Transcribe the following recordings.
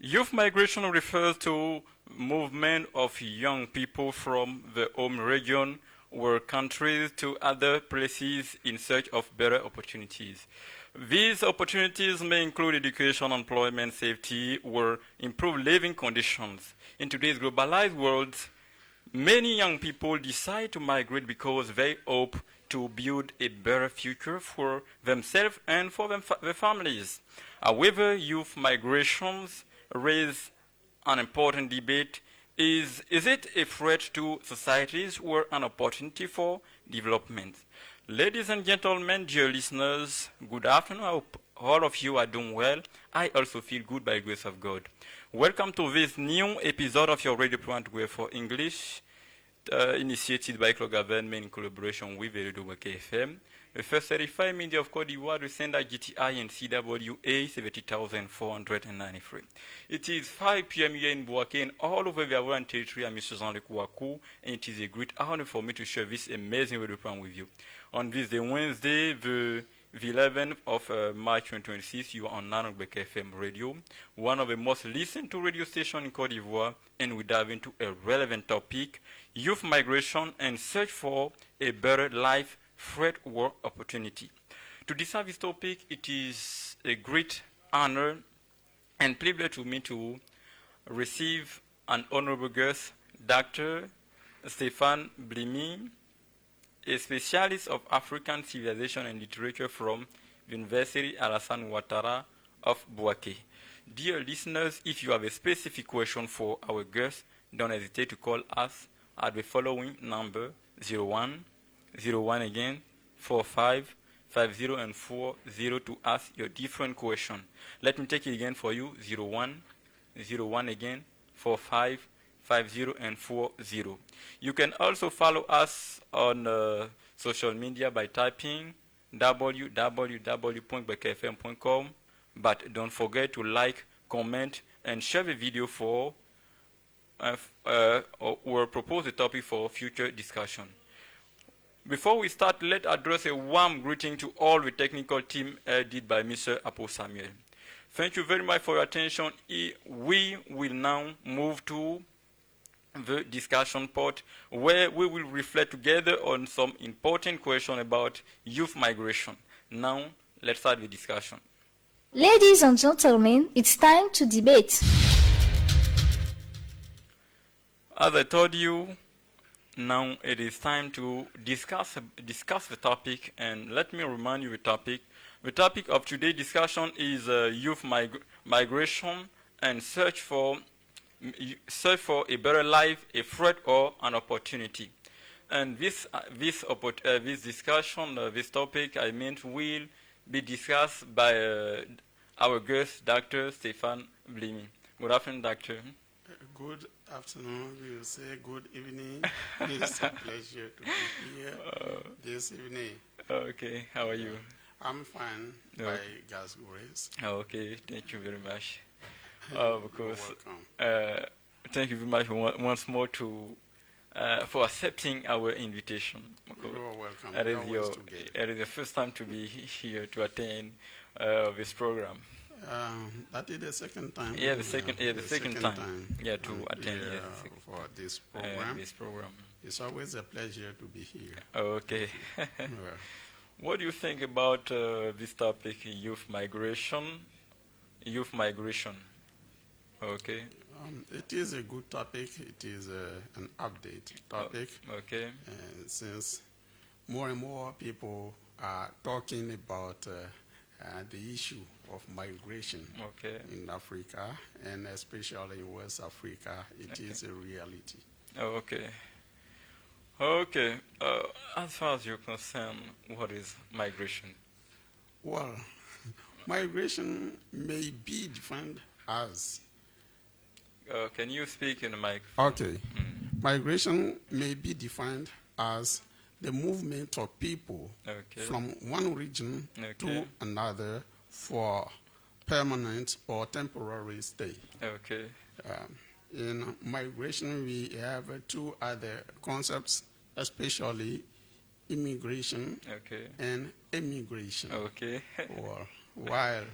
Youth migration refers to movement of young people from the home region or countries to other places in search of better opportunities. These opportunities may include education, employment, safety, or improved living conditions. In today's globalized world, many young people decide to migrate because they hope to build a better future for themselves and for their families. However, youth migrations raise an important debate. Is it a threat to societies or an opportunity for development? Ladies and gentlemen, dear listeners, good afternoon. I hope all of you are doing well. I also feel good by the grace of God. Welcome to this new episode of your radio program for English, initiated by Eclob-Government in collaboration with Radio Gbêkê FM. The first certified media of Côte d'Ivoire to send at GTI and CWA 70,493. It is 5 p.m. here in Bouaké and all over the Ivorian territory. I'm Mr. Jean-Luc Ouakou, and it is a great honor for me to share this amazing radio program with you. On this day, Wednesday, the 11th of March 2026, you are on Radio Gbêkê FM radio, one of the most listened to radio stations in Côte d'Ivoire, and we dive into a relevant topic, youth migration and search for a better life, threat or opportunity. To discuss this topic, it is a great honor and privilege to me to receive an honorable guest, Dr. Stéphane BLIMI, a specialist of African civilization and literature from the University Allassane Outtara of Bouaké. Dear listeners, if you have a specific question for our guest, don't hesitate to call us at the following number 01 again 4550 and 40 to ask your different question. Let me take it again for you. 01 again 4550 and 40. You can also follow us on social media by typing www.gbekfm.com, but don't forget to like, comment, and share the video for or propose a topic for future discussion. Before we start, let's address a warm greeting to all the technical team headed by Mr. Apo Samuel. Thank you very much for your attention. We will now move to the discussion part where we will reflect together on some important questions about youth migration. Now, let's start the discussion. Ladies and gentlemen, it's time to debate. As I told you, now it is time to discuss the topic, and let me remind you the topic. The topic of today's discussion is youth migration and search for a better life, a threat or an opportunity. And this discussion, this topic, will be discussed by our guest, Dr. Stéphane BLIMI. Good afternoon, Doctor. Good afternoon. We will say good evening. It's a pleasure to be here this evening. Okay, how are you? I'm fine by God's grace. Okay, thank you very much. Because thank you very much once more for accepting our invitation. You're welcome. It is the first time to be here to attend this program. That is the second time. Yeah, the second time. Yeah, to attend for this program. This program. It's always a pleasure to be here. Okay. What do you think about this topic, youth migration? Youth migration. Okay. It is a good topic. It is an update topic. Okay. Since more and more people are talking about the issue of migration in Africa, and especially in West Africa, it is a reality. Okay. Okay. As far as you're concerned, what is migration? Well, migration may be defined as... can you speak in the mic? Okay. Migration may be defined as the movement of people from one region to another for permanent or temporary stay. Okay. In migration, we have two other concepts, especially immigration and emigration. Okay. While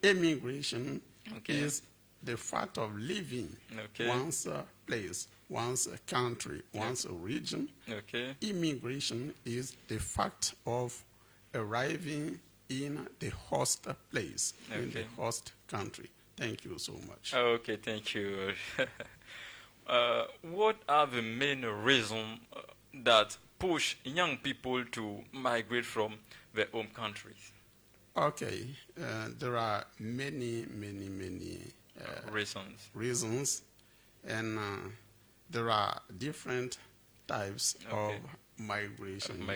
immigration is the fact of living one's place, one's country, one's region. Immigration is the fact of arriving in the host place, in the host country. Thank you so much. Okay, thank you. What are the main reasons that push young people to migrate from their home countries? Okay, there are many reasons, and there are different types of migration.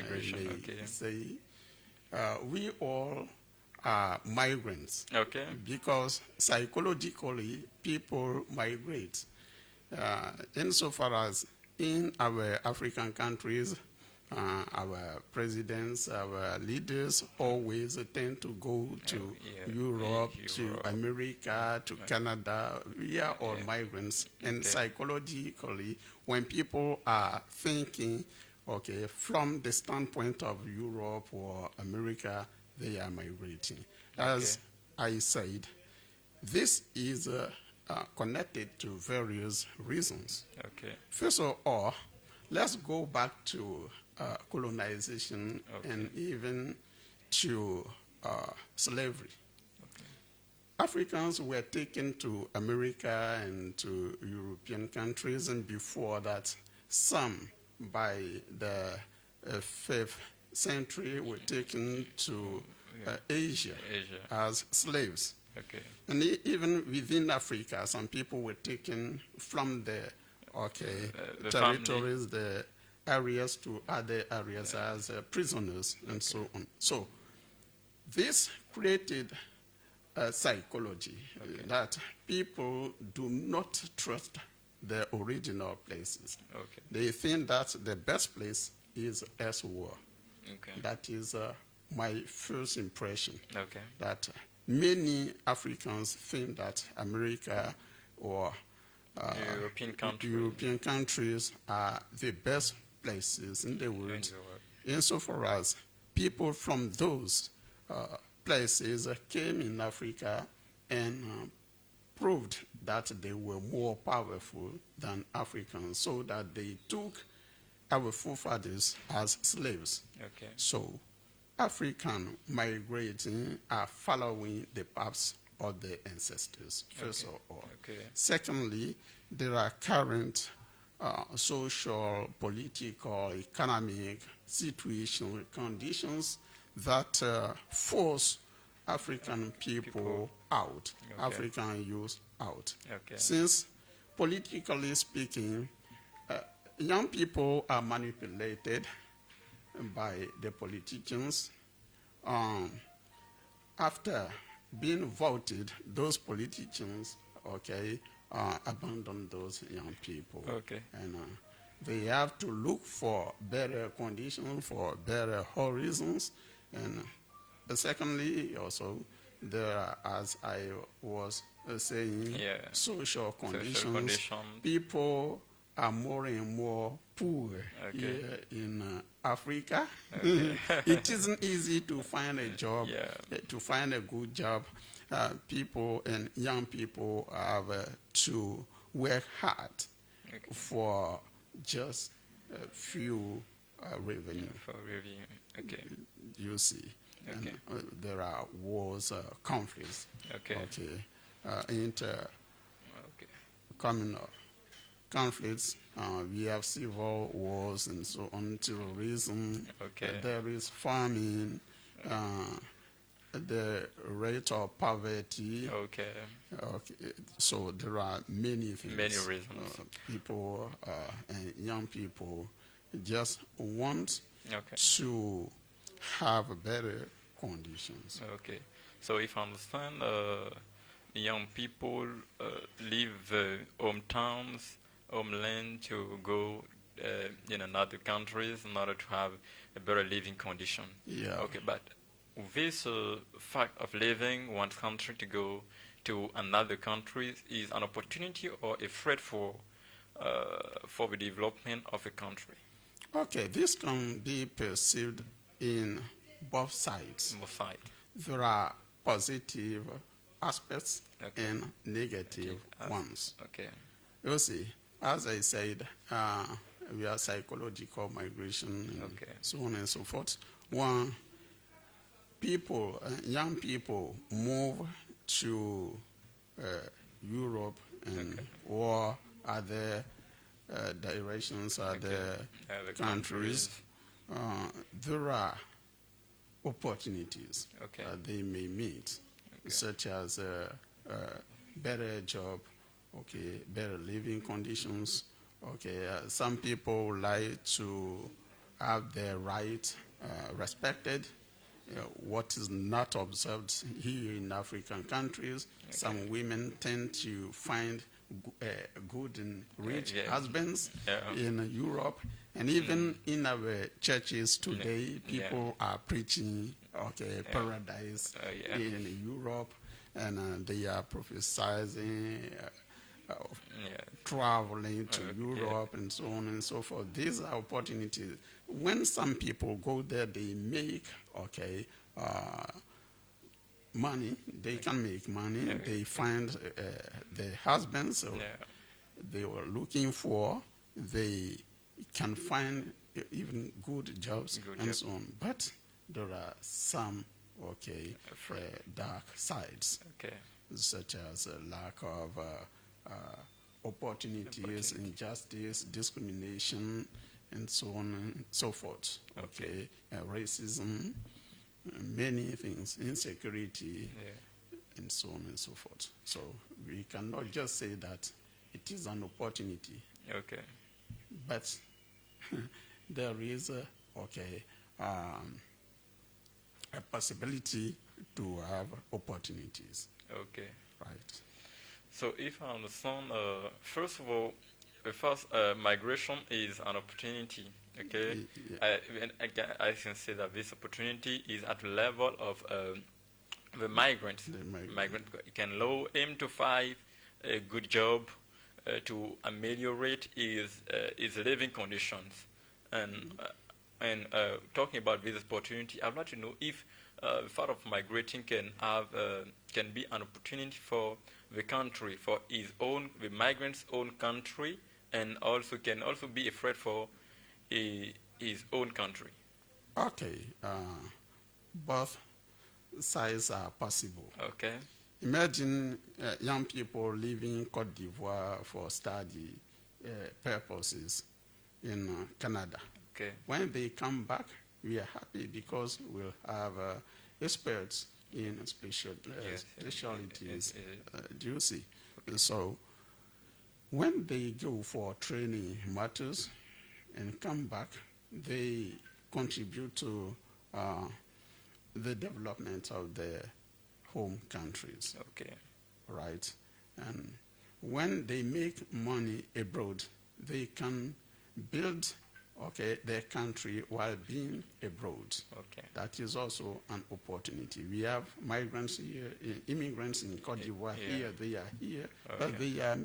Say, we all are migrants. Because psychologically, people migrate. Insofar as in our African countries, our presidents, our leaders always tend to go to Europe, to America, to Canada. We are all migrants. And psychologically, when people are thinking, from the standpoint of Europe or America, they are migrating. As I said, this is connected to various reasons. First of all, let's go back to colonization and even to slavery. Africans were taken to America and to European countries, and before that, some by the 5th century were taken to Asia as slaves. And even within Africa, some people were taken from the territories, the areas to other areas as prisoners and so on. So this created a psychology that people do not trust the original places. They think that the best place is elsewhere. That is my first impression. That many Africans think that America or European countries are the best places in the world. Insofar as people from those places came in Africa and proved that they were more powerful than Africans, so that they took our forefathers as slaves. So African migrating are following the paths of their ancestors, first of all. Secondly, there are current social, political, economic, situational conditions that force African people out, African youth out. Since, politically speaking, young people are manipulated by the politicians. After being voted, those politicians, abandon those young people. And they have to look for better conditions, for better horizons. And secondly, also, there are, as I was saying, social conditions. People are more and more poor here in Africa. It isn't easy to find a job, to find a good job. People and young people have to work hard for just a few revenue. You see. And, there are wars, conflicts, communal conflicts. We have civil wars and so on, terrorism. There is famine. The rate of poverty. So there are many things. Many reasons. People and young people just want to have better conditions. So if I understand, young people leave hometowns, homeland to go in another countries in order to have a better living condition. But this fact of leaving one country to go to another country is an opportunity or a threat for the development of a country? This can be perceived in both sides. There are positive aspects and negative ones. Okay. You see, as I said, we are psychological migration and so on and so forth. One, people, young people move to Europe and or other directions, other countries. There are opportunities they may meet, such as a better job, better living conditions. Some people like to have their rights respected. What is not observed here in African countries, some women tend to find good and rich husbands in Europe, and even in our churches today, people are preaching paradise in Europe, and they are prophesying traveling to Europe and so on and so forth. These are opportunities. When some people go there, they make money. They can make money. They find the husbands they were looking for. They can find even good jobs and so on. But there are some dark sides, such as a lack of opportunities, injustice, discrimination, and so on and so forth. Racism, many things, insecurity, and so on and so forth. So we cannot just say that it is an opportunity. But there is a possibility to have opportunities. Right. So if I understand, first of all, the first migration is an opportunity. I can say that this opportunity is at the level of the migrant. Migrant can allow him to find a good job, to ameliorate his living conditions. And talking about this opportunity, I'd like to know if the thought of migrating can be an opportunity for the country, for the migrant's own country, and also can also be a threat for his own country. Both sides are possible. Imagine young people leaving Côte d'Ivoire for study purposes in Canada. When they come back, we are happy because we'll have experts in specialties. Do you see? So when they go for training matters and come back, they contribute to the development of their home countries. Right? And when they make money abroad, they can build their country while being abroad. That is also an opportunity. We have migrants here, immigrants in Côte d'Ivoire here, they are here, but they are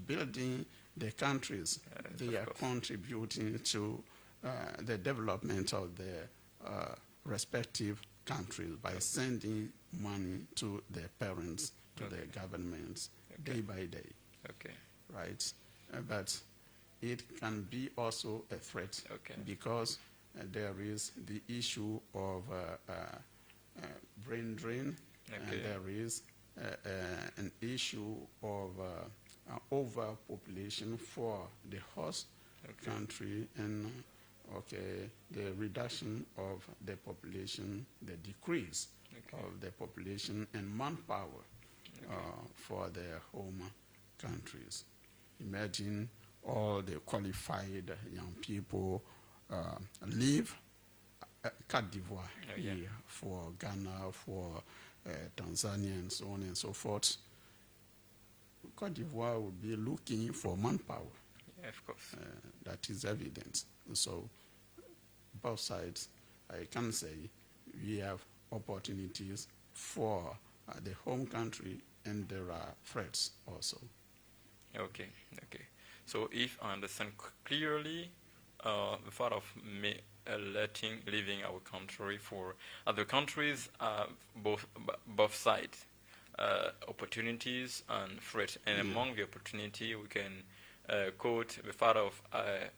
building their countries. They are contributing to the development of their respective countries by sending money to their parents, to their governments, day by day. Right? But it can be also a threat because there is the issue of brain drain, and there is an issue of overpopulation for the host country, and the reduction of the population, the decrease of the population and manpower for their home countries. Imagine all the qualified young people leave Côte d'Ivoire here for Ghana, for Tanzania, and so on and so forth. Côte d'Ivoire will be looking for manpower. Of course. That is evident. So both sides, I can say, we have opportunities for the home country, and there are threats also. So if I understand clearly, the thought of leaving our country for other countries, both sides. opportunities and threats. And among the opportunity, we can quote the fact of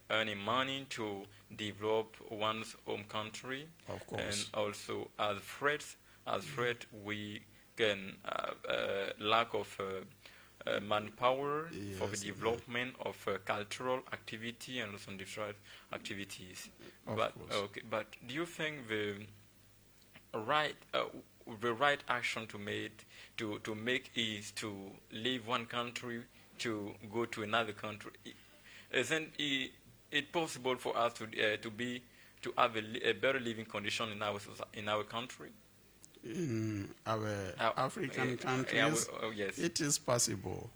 earning money to develop one's home country. Of course. And also as threat, we can lack of manpower for the development of cultural activity and also different activities. But do you think the right action to make is to leave one country to go to another country? Isn't it possible for us to have a better living condition in our country? In our African countries, yes. It is possible.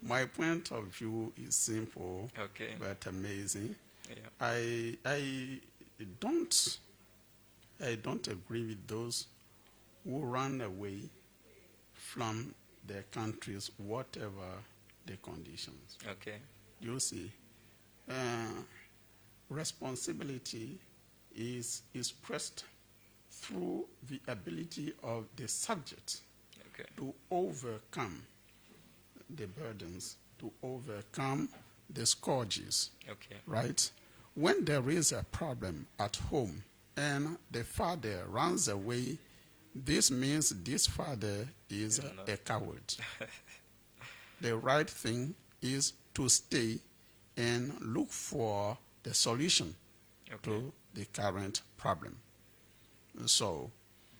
My point of view is simple, but amazing. Yeah. I don't agree with those who run away from their countries, whatever the conditions. Okay. You see, responsibility is pressed through the ability of the subject to overcome the burdens, to overcome the scourges. Right? When there is a problem at home and the father runs away, this means this father is a coward. The right thing is to stay and look for the solution to the current problem. So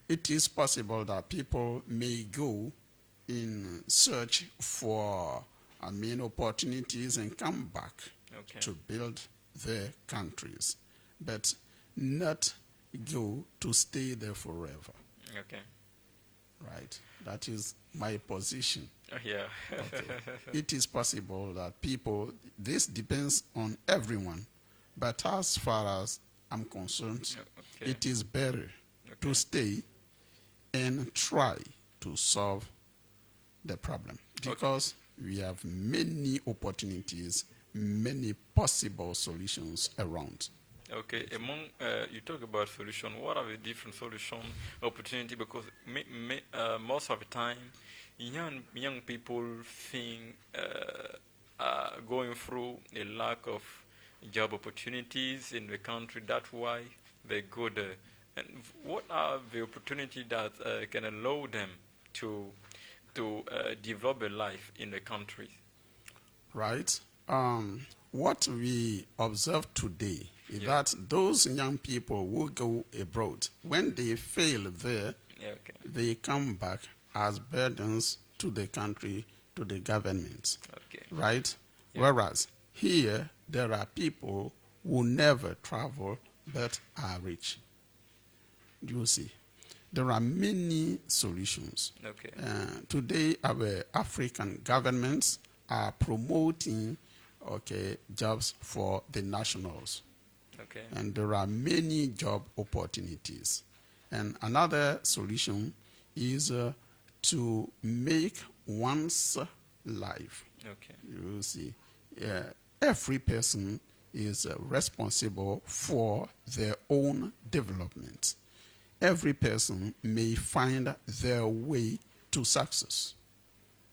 it is possible that people may go in search for opportunities and come back to build their countries, but not go to stay there forever. Right? That is my position. It is possible that people, this depends on everyone, but as far as I'm concerned, it is better to stay and try to solve the problem, because we have many opportunities, many possible solutions around. Among you talk about solution. What are the different solution opportunity? Because most of the time, young people think going through a lack of job opportunities in the country. That's why they go there. And what are the opportunities that can allow them to develop a life in the country? Right. What we observe today is that those young people who go abroad, when they fail there, they come back as burdens to the country, to the government. Right? Whereas here, there are people who never travel but are rich. You see, there are many solutions. Today, our African governments are promoting jobs for the nationals. And there are many job opportunities. And another solution is to make one's life. You see, every person is responsible for their own development. Every person may find their way to success.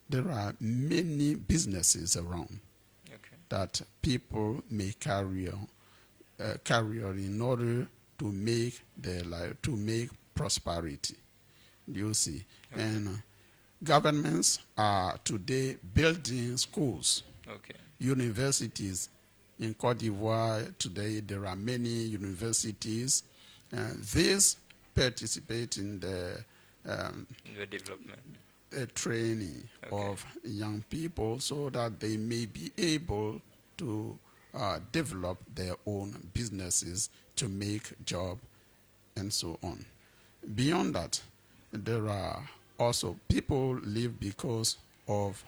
There are many businesses around that people may carry on in order to make their life, to make prosperity. You see, and governments are today building schools, universities. In Cote d'Ivoire today, there are many universities. These participate in the development, training of young people, so that they may be able to develop their own businesses, to make job, and so on. Beyond that, there are also people live because of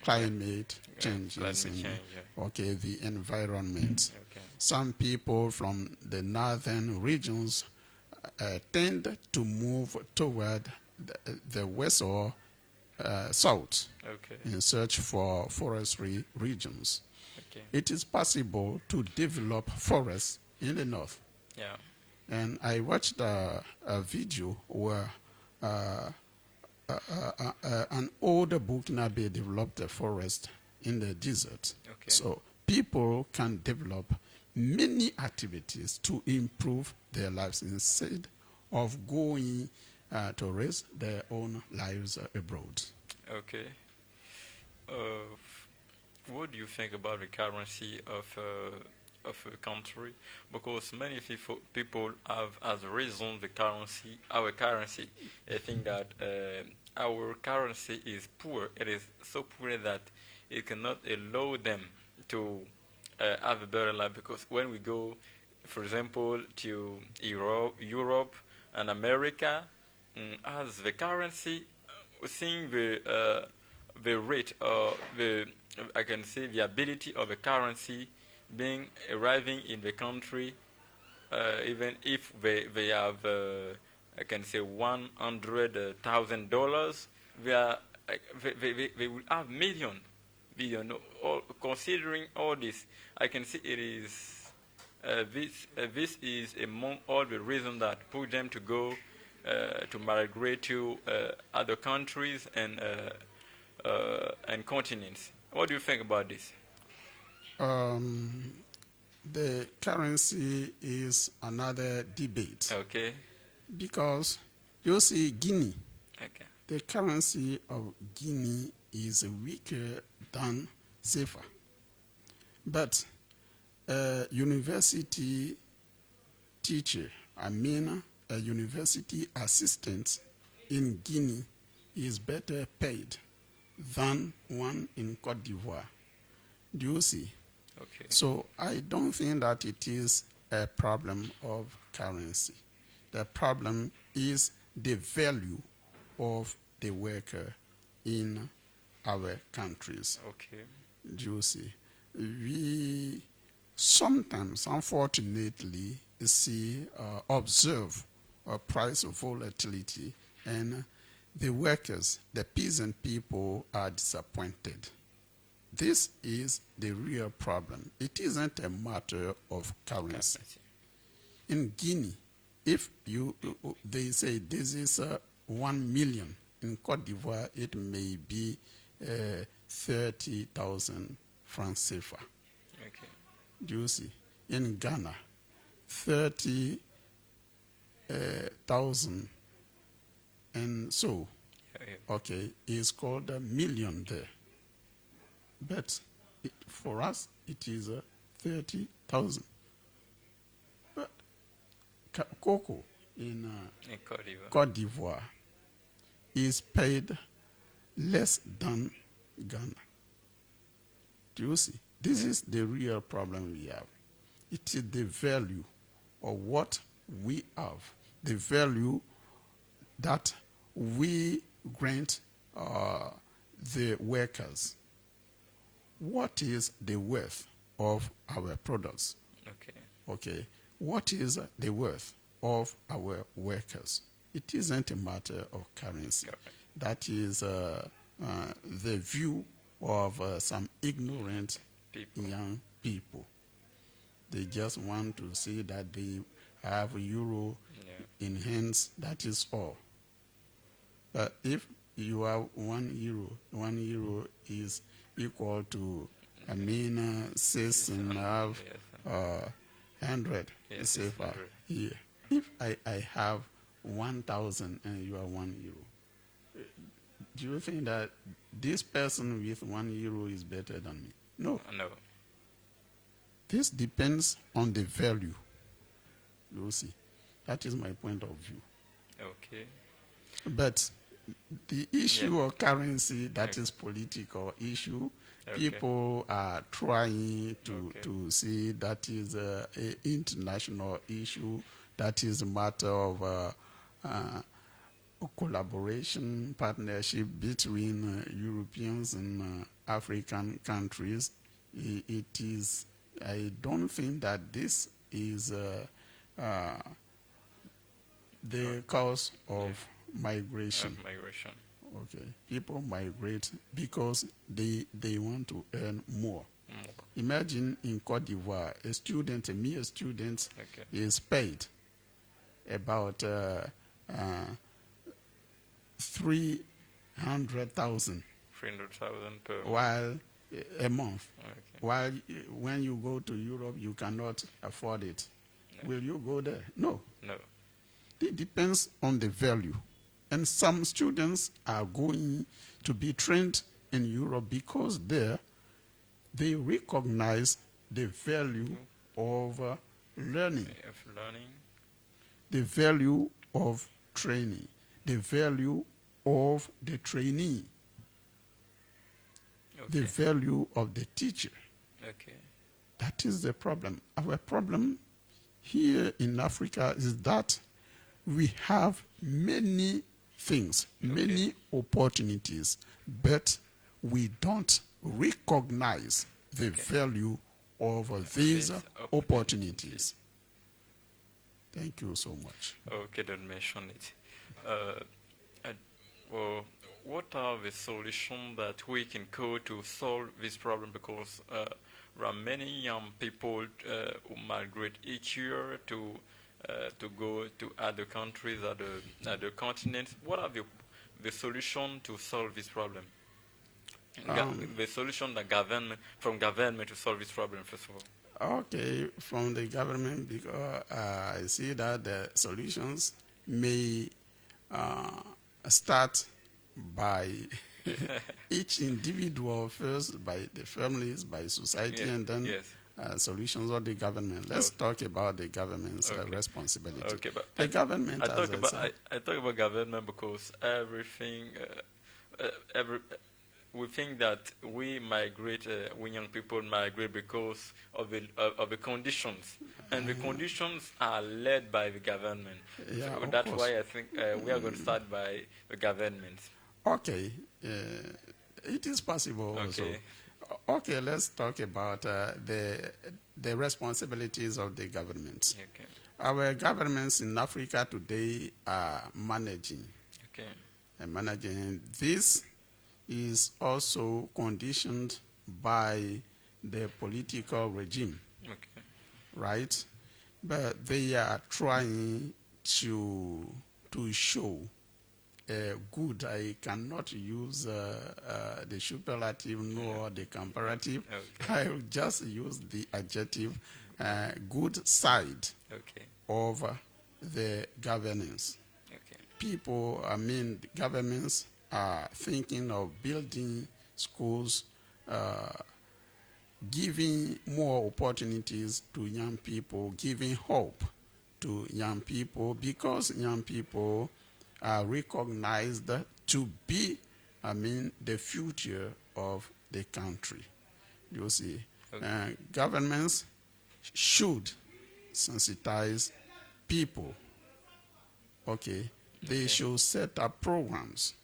climate changes and the environment. Some people from the northern regions tend to move toward the west or south in search for forestry regions. It is possible to develop forests in the north. And I watched a video where an older Burkinabe developed a forest in the desert. Okay. So people can develop many activities to improve their lives instead of going to risk their own lives abroad. Okay. What do you think about the currency of a country? Because many people have as a reason our currency. I think that our currency is poor. It is so poor that it cannot allow them to have a better life. Because when we go, for example, to Europe and America, as the currency, seeing the rate or I can say the ability of a currency arriving in the country, even if they have I can say $100,000, they will have million. Considering all this, I can see it is this is among all the reasons that put them to go to migrate to other countries and continents. What do you think about this? The currency is another debate. Okay. Because you see Guinea, okay, the currency of Guinea is weaker than CFA. But a university teacher, a university assistant in Guinea is better paid than one in Côte d'Ivoire. Do you see? Okay. So I don't think that it is a problem of currency. The problem is the value of the worker in our countries. Okay. Do you see? We sometimes, unfortunately, observe a price volatility, and the workers, the peasant people, are disappointed. This is the real problem. It isn't a matter of currency. In Guinea, if they say this is 1 million, in Côte d'Ivoire it may be 30,000 francs CFA. Okay. Do you see? In Ghana, 30,000 and so. Okay, is called a million there. But for us, it is 30,000. But cocoa in Côte d'Ivoire is paid less than Ghana. Do you see? This is the real problem we have. It is the value of what we have, the value that we grant the workers. What is the worth of our products? Okay. What is the worth of our workers? It isn't a matter of currency. Okay. That is the view of some ignorant young people. They just want to see that they have euro in hands. That is all. But if you have 1 euro, 1 euro is equal to 6.5 100 CFA here. If I have 1,000 and you are 1 euro, do you think that this person with 1 euro is better than me? No. No. This depends on the value. You see, that is my point of view. Okay. But the issue of currency, that is political issue. People are trying to see that is an international issue. That is a matter of collaboration, partnership between Europeans and African countries. It is. I don't think that this is the cause of migration. Okay, people migrate because they want to earn more. Imagine in Côte d'Ivoire, a mere student is paid about 3 300,000. 300,000 per while a month. Okay. While when you go to Europe, you cannot afford it. No. Will you go there? No. No. It depends on the value. And some students are going to be trained in Europe because there they recognize the value of learning, the value of training, the value of the trainee, the value of the teacher. Okay. That is the problem. Our problem here in Africa is that we have many things, many opportunities, but we don't recognize the value of these opportunities. Thank you so much. Okay, don't mention it. Well, what are the solutions that we can go to solve this problem? Because there are many young people who migrate each year to go to other countries, other continents. What are the solutions to solve this problem? The solution that from government to solve this problem, first of all. Okay, from the government, because I see that the solutions may start by each individual first, by the families, by society, and then solutions of the government. Let's talk about the government's responsibility. Okay, but the government, I talk about government because everything, we think that we migrate, we young people migrate because of the conditions, and the conditions are led by the government. Yeah, so that's why I think we are going to start by the government. Okay, it is possible also. Okay, let's talk about the responsibilities of the government. Okay. Our governments in Africa today are managing. Okay. And managing this is also conditioned by the political regime, right? But they are trying to show good. I cannot use the superlative nor the comparative. I will just use the adjective good side of the governance. People, governments are thinking of building schools, giving more opportunities to young people, giving hope to young people, because young people are recognized to be, the future of the country. You see, governments should sensitize people. They should set up programs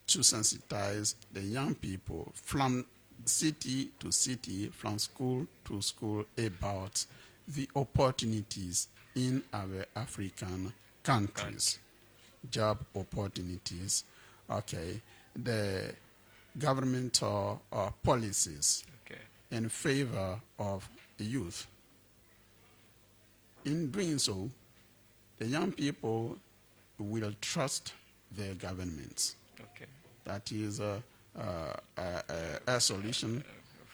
to sensitize the young people from city to city, from school to school, about the opportunities in our African countries. Job opportunities, the governmental policies in favor of the youth. In doing so, the young people will trust their governments. That is a solution.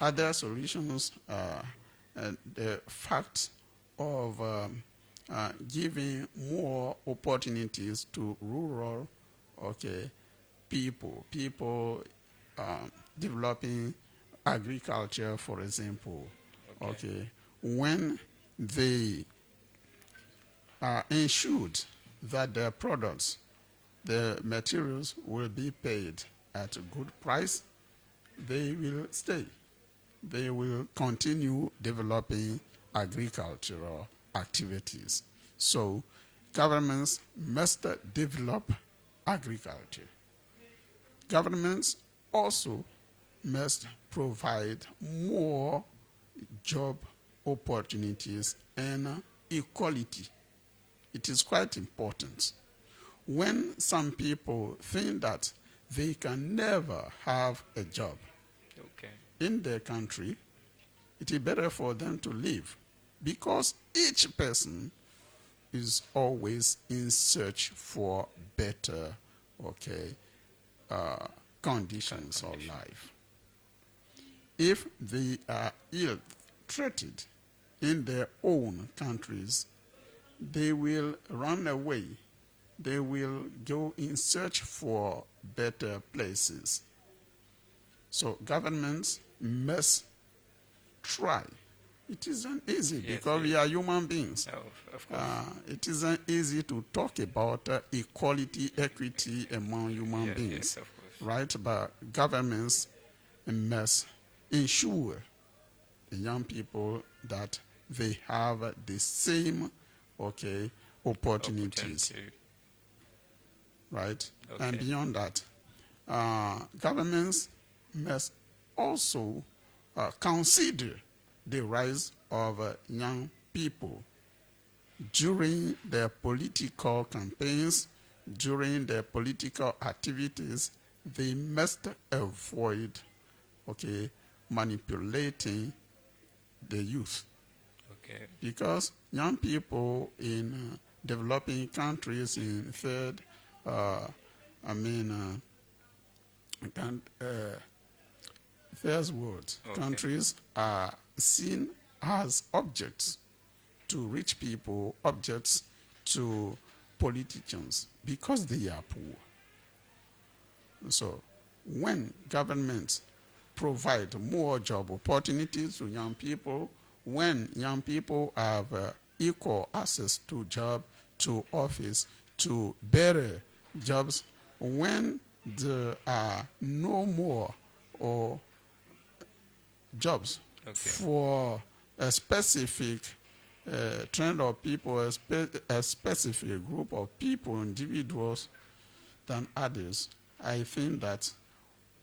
Other solutions are the fact of giving more opportunities to rural people developing agriculture, for example. When they are ensured that their products, the materials will be paid at a good price, they will stay. They will continue developing agricultural activities. So governments must develop agriculture. Governments also must provide more job opportunities and equality. It is quite important. When some people think that they can never have a job in their country, it is better for them to leave, because each person is always in search for better conditions of life. If they are ill-treated in their own countries, they will run away. They will go in search for better places. So governments must try. It isn't easy because we are human beings. Of course. It isn't easy to talk about equality, equity among human beings, of course. right? But governments must ensure the young people that they have the same, opportunities, right? Okay. And beyond that, governments must also consider the rise of young people during their political campaigns, during their political activities. They must avoid, manipulating the youth. Okay. Because young people in developing countries, in third, first world countries are seen as objects to rich people, objects to politicians, because they are poor. So when governments provide more job opportunities to young people, when young people have equal access to job, to office, to better jobs, when there are no more jobs for a specific trend of people, a specific group of people, individuals than others, I think that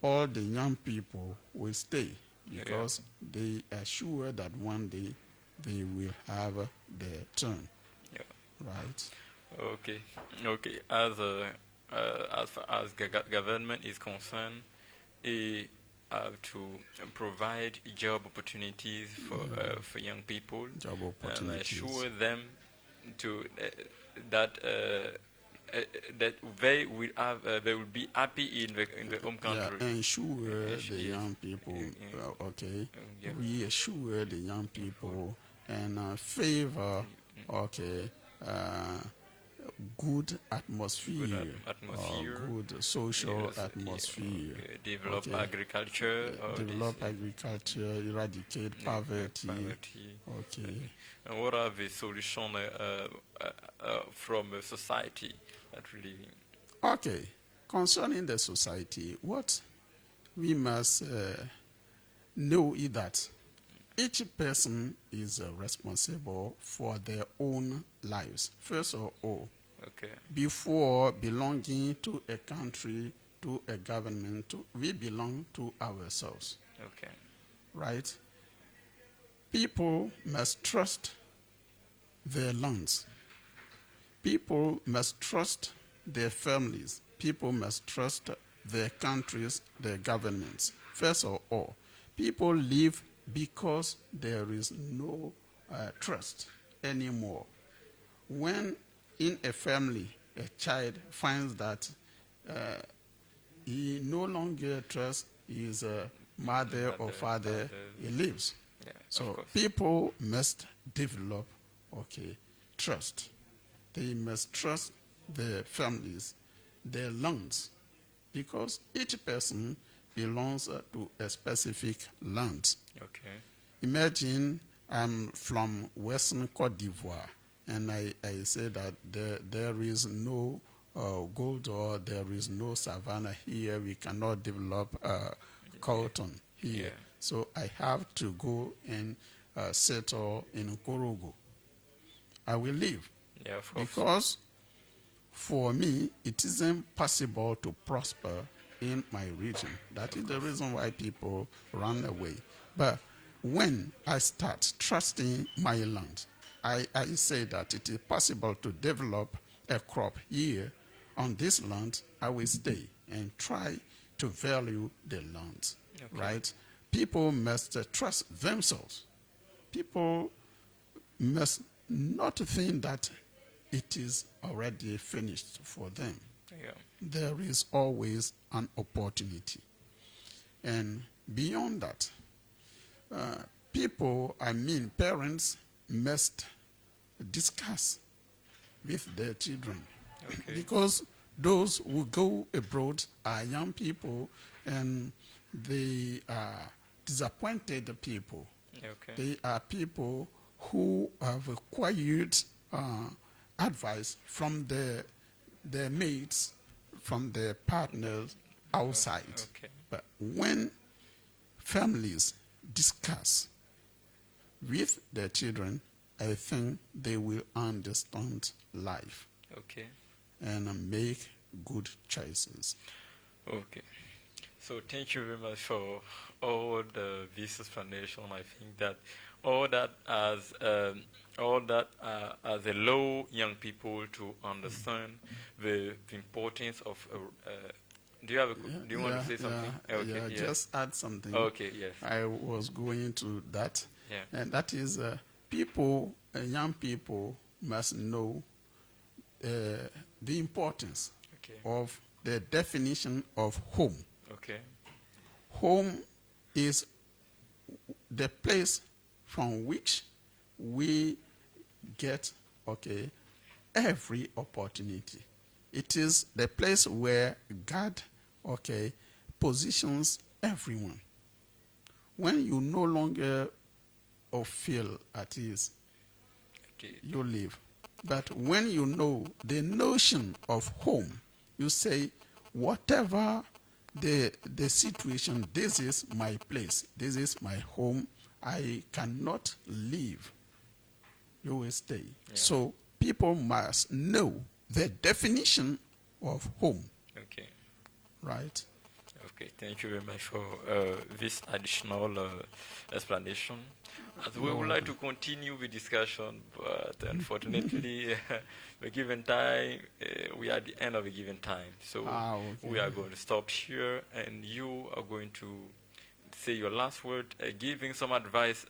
all the young people will stay because they are sure that one day they will have their turn. Yeah. Right. Okay. As far as government is concerned, it have to provide job opportunities for young people. Job opportunities. And assure them to that they will be happy in the home country. Yeah, ensure the young people. Reassure the young people and favor. Good atmosphere, good social atmosphere. Develop agriculture. Develop agriculture, eradicate poverty. And what are the solutions from society that we live in? Okay, concerning the society, what we must know is that each person is responsible for their own lives, first of all. Before belonging to a country, to a government, we belong to ourselves. Right? People must trust their lands. People must trust their families. People must trust their countries, their governments. First of all, people live because there is no trust anymore. When in a family, a child finds that he no longer trusts his mother or father, he leaves. So people must develop, trust. They must trust their families, their lands, because each person belongs to a specific land. Imagine I'm from Western Côte d'Ivoire, and I say that there is no gold or there is no savanna here. We cannot develop cotton here. So I have to go and settle in Korogo. I will leave. Because for me, it isn't possible to prosper in my region. That is the reason why people run away. But when I start trusting my land, I say that it is possible to develop a crop here on this land. I will stay and try to value the land, right? People must trust themselves. People must not think that it is already finished for them. there is always an opportunity. And beyond that, parents must discuss with their children. Because those who go abroad are young people and they are disappointed people. They are people who have acquired advice from their mates, from their partners outside. But when families discuss with their children, I think they will understand life and make good choices. So thank you very much for all this explanation. I think that all that as allow young people to understand the importance of. Do you want to say something? Just add something. Yes. I was going to that, and that is young people must know the importance of the definition of home. Home is the place from which we get every opportunity. It is the place where God positions everyone. When you no longer feel at ease, you leave. But when you know the notion of home, you say, whatever the situation, this is my place, this is my home, I cannot leave. You will stay. So people must know the definition of home. Right? Thank you very much for this additional explanation. As we would like to continue the discussion, but unfortunately, the given time, we are at the end of the given time. So we are going to stop here, and you are going to say your last word, giving some advices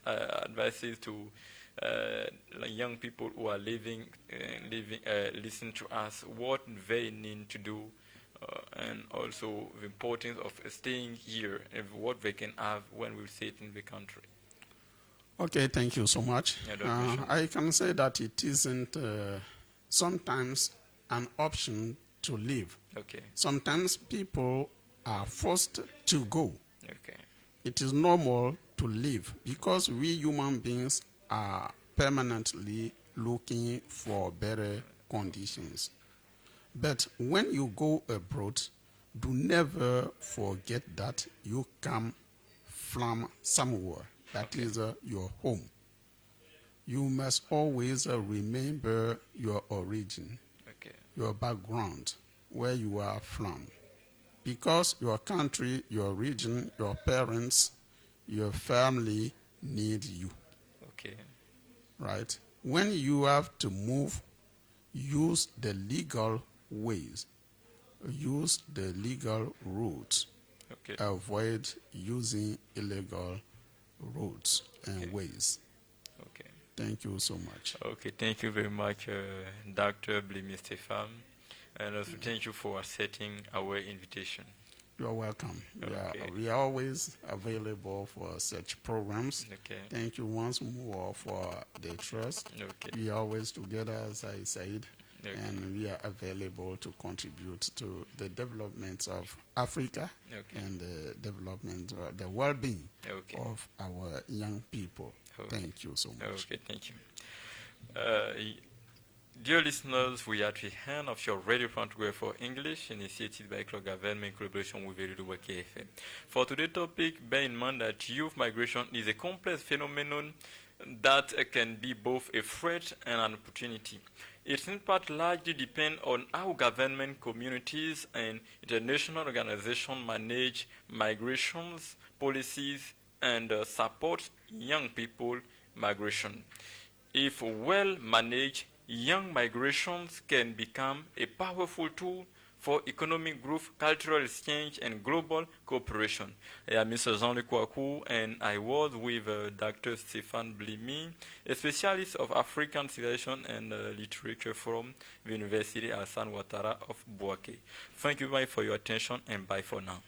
to young people who are listening to us, what they need to do, and also the importance of staying here and what they can have when we sit in the country. Thank you so much. I can say that it isn't sometimes an option to live. Sometimes people are forced to go. It is normal to live because we human beings are permanently looking for better conditions. But when you go abroad, do never forget that you come from somewhere. That is your home. You must always remember your origin, your background, where you are from. Because your country, your region, your parents, your family need you. Right? When you have to move, use the legal ways. Use the legal routes. Avoid using illegal routes and ways. Thank you so much. Thank you very much, Dr. BLIMI Stéphane, and also thank you for accepting our invitation. You're welcome. We are always available for such programs. Thank you once more for the trust. We are always together, as I said, and we are available to contribute to the development of Africa and the development, the well-being of our young people. Thank you so much. Thank you. Dear listeners, we are at the end of your radio program for English, initiated by Eclob-Government in collaboration with Radio Gbêkê. For today's topic, bear in mind that youth migration is a complex phenomenon that can be both a threat and an opportunity. Its impact largely depends on how government, communities, and international organizations manage migrations, policies, and support young people migration. If well managed, young migrations can become a powerful tool for economic growth, cultural exchange, and global cooperation. I am Mr. Jean-Luc Wakou, and I was with Dr. Stéphane BLIMI, a specialist of African civilization and literature from the University Allassane Outtara of Gbêkê. Thank you very much for your attention, and bye for now.